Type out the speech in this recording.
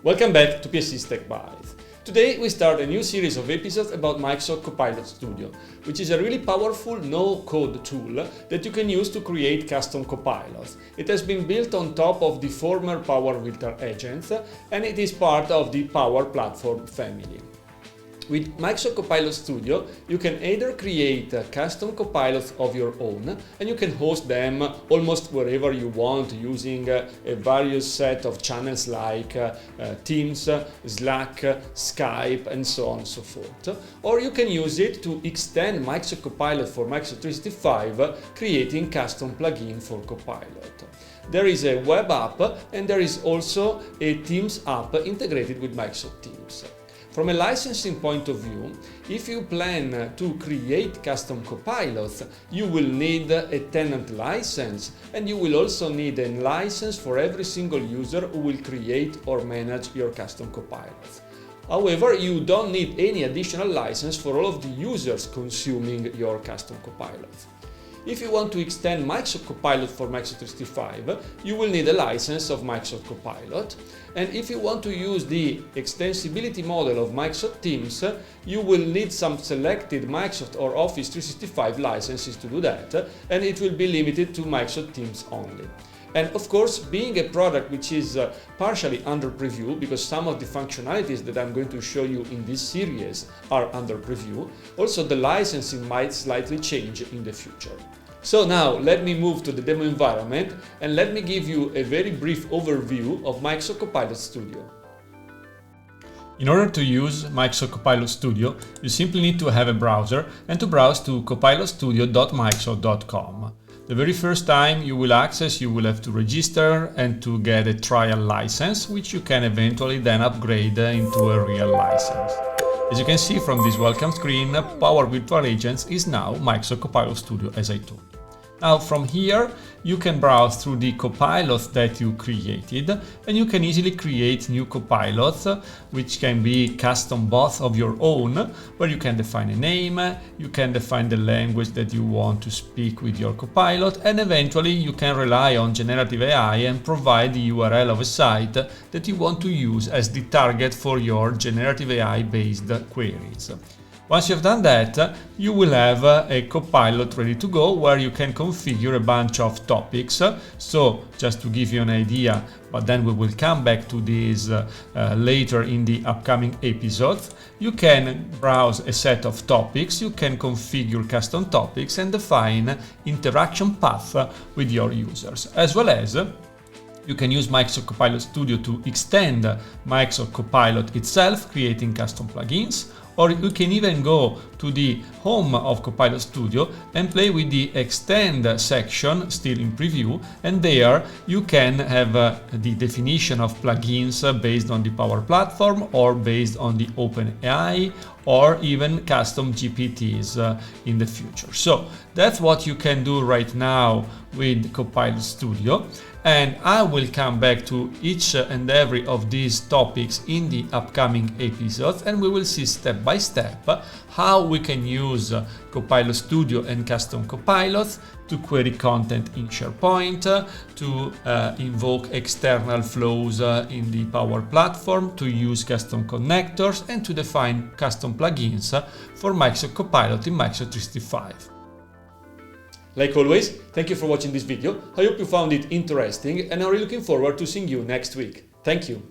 Welcome back to PSC's Tech Bytes. Today we start a new series of episodes about Microsoft Copilot Studio, which is a really powerful no-code tool that you can use to create custom copilots. It has been built on top of the former Power Filter agents, and it is part of the Power Platform family. With Microsoft Copilot Studio, you can either create custom copilots of your own, and you can host them almost wherever you want using a various set of channels like Teams, Slack, Skype, and so on and so forth. Or you can use it to extend Microsoft Copilot for Microsoft 365, creating custom plugin for Copilot. There is a web app, and there is also a Teams app integrated with Microsoft Teams. From a licensing point of view, if you plan to create custom copilots, you will need a tenant license, and you will also need a license for every single user who will create or manage your custom copilots. However, you don't need any additional license for all of the users consuming your custom copilots. If you want to extend Microsoft Copilot for Microsoft 365, you will need a license of Microsoft Copilot. And if you want to use the extensibility model of Microsoft Teams, you will need some selected Microsoft or Office 365 licenses to do that, and it will be limited to Microsoft Teams only. And of course, being a product which is partially under preview, because some of the functionalities that I'm going to show you in this series are under preview, also the licensing might slightly change in the future. So now let me move to the demo environment and let me give you a very brief overview of Microsoft Copilot Studio. In order to use Microsoft Copilot Studio, you simply need to have a browser and to browse to copilotstudio.microsoft.com. The very first time you will access, you will have to register and to get a trial license, which you can eventually then upgrade into a real license. As you can see from this welcome screen, Power Virtual Agents is now Microsoft Copilot Studio, as I told you. Now from here, you can browse through the copilots that you created, and you can easily create new copilots, which can be custom bots of your own, where you can define a name, you can define the language that you want to speak with your copilot, and eventually you can rely on generative AI and provide the URL of a site that you want to use as the target for your generative AI-based queries. Once you've done that, you will have a copilot ready to go where you can configure a bunch of topics. So just to give you an idea, but then we will come back to this later in the upcoming episodes, you can browse a set of topics, you can configure custom topics and define interaction path with your users, as well as you can use Microsoft Copilot Studio to extend Microsoft Copilot itself, creating custom plugins, or you can even go to the home of Copilot Studio and play with the extend section, still in preview, and there you can have the definition of plugins based on the Power Platform or based on the OpenAI or even custom GPTs in the future. So that's what you can do right now with Copilot Studio. And I will come back to each and every of these topics in the upcoming episodes, and we will see step by step how we can use Copilot Studio and custom copilots to query content in SharePoint, to invoke external flows in the Power Platform, to use custom connectors, and to define custom plugins for Microsoft Copilot in Microsoft 365. Like always, thank you for watching this video. I hope you found it interesting, and I'm really looking forward to seeing you next week. Thank you.